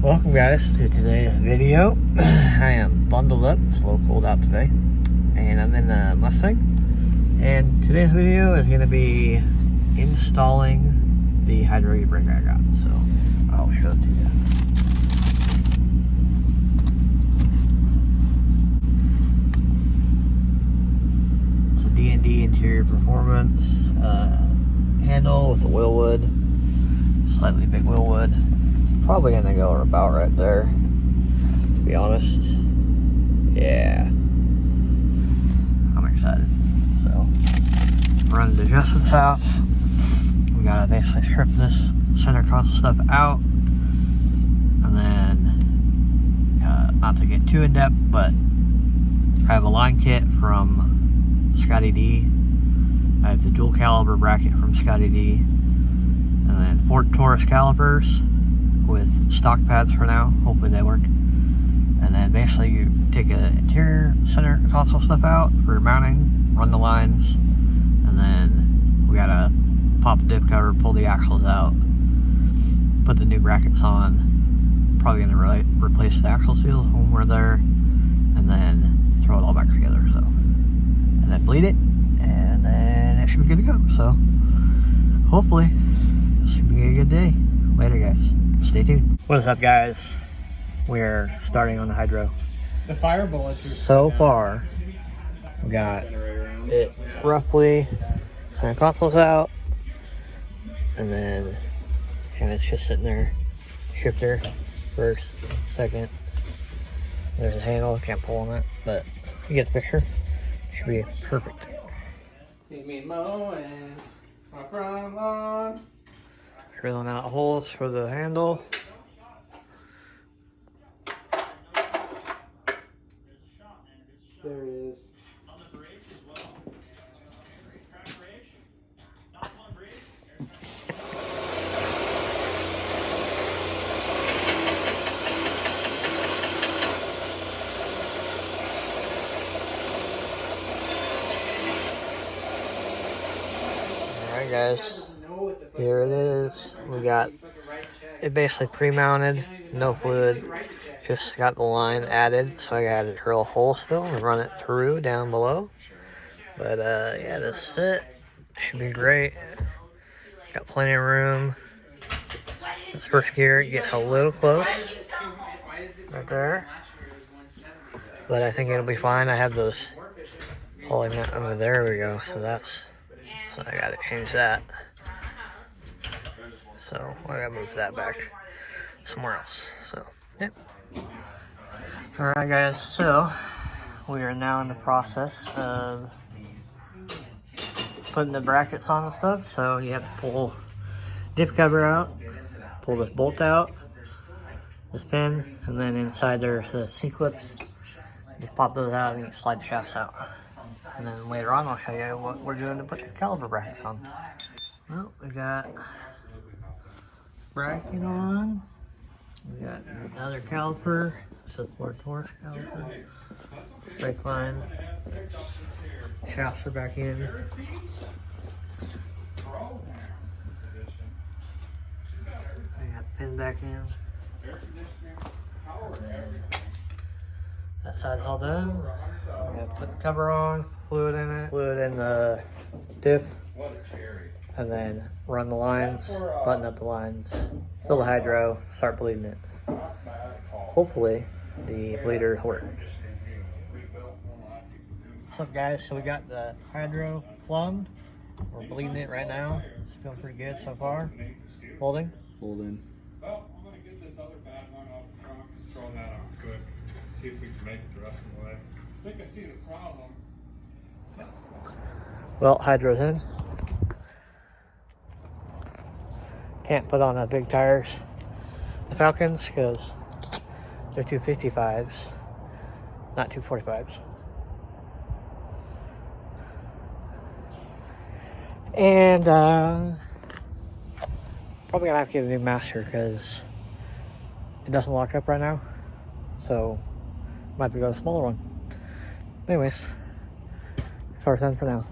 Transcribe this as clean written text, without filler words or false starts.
Welcome guys to today's video. I am bundled up, it's a little cold out today, and I'm in the Mustang. And today's video is going to be installing the hydro brake I got, so I'll show it to you. It's a D&D interior performance handle with the wheel wood, slightly big wheel wood. Probably gonna go about right there, to be honest. Yeah, I'm excited. So, running the adjustments out. We gotta basically strip this center console stuff out, and then not to get too in depth, but I have a line kit from Scotty D. I have the dual caliber bracket from Scotty D, and then 4 Taurus calipers with stock pads for now. Hopefully they work. And then basically you take an interior center console stuff out for mounting, run the lines, and then we gotta pop the diff cover, pull the axles out, put the new brackets on. Probably gonna replace the axle seals when we're there, and then throw it all back together. So, and then bleed it, and then it should be good to go. So hopefully it should be a good day. Later guys. Stay tuned. What is up guys? We're starting on the hydro. The fire bullets are so far. We got it roughly center consoles out, and then kind of just sitting there. Shifter first, second. There's a handle, can't pull on it, but you get the picture. Should be perfect. See me mowing my front lawn. Drilling out holes for the handle. There it is. Alright guys, here it is. We got it basically pre-mounted, no fluid, just got the line added, so I gotta drill a hole still and run it through down below. But yeah, this is it. Should be great. Got plenty of room. This first gear gets a little close right there, but I think it'll be fine. I have those pulling that over there. We go. So I gotta change that. So I gotta move that back somewhere else. So yep. Alright guys, so we are now in the process of putting the brackets on and stuff. So you have to pull diff cover out, pull this bolt out, this pin, and then inside there's the C-clips. You pop those out and you slide the shafts out. And then later on I'll show you what we're doing to put the caliper brackets on. Well, we got bracket on. We got another caliper. It's a 4 Taurus caliper. Brake line. Shafts are back in. I got the pin back in. That side's all done. We gotta put the cover on, fluid in it, fluid in the diff, and then run the lines, button up the lines, fill the hydro, start bleeding it. Hopefully the bleeders work. What's up guys, so we got the hydro plumbed. We're bleeding it right now. It's feeling pretty good so far. Holding? Holding. Well, I'm gonna get this other bad one off the trunk and throw that off quick. See if we can make it the rest of the way. I think I see the problem. Well, hydro's in. Can't put on the big tires, the Falcons, because they're 255s, not 245s. And probably gonna have to get a new master because it doesn't lock up right now. So might have to go to a smaller one. Anyways, car's done for now.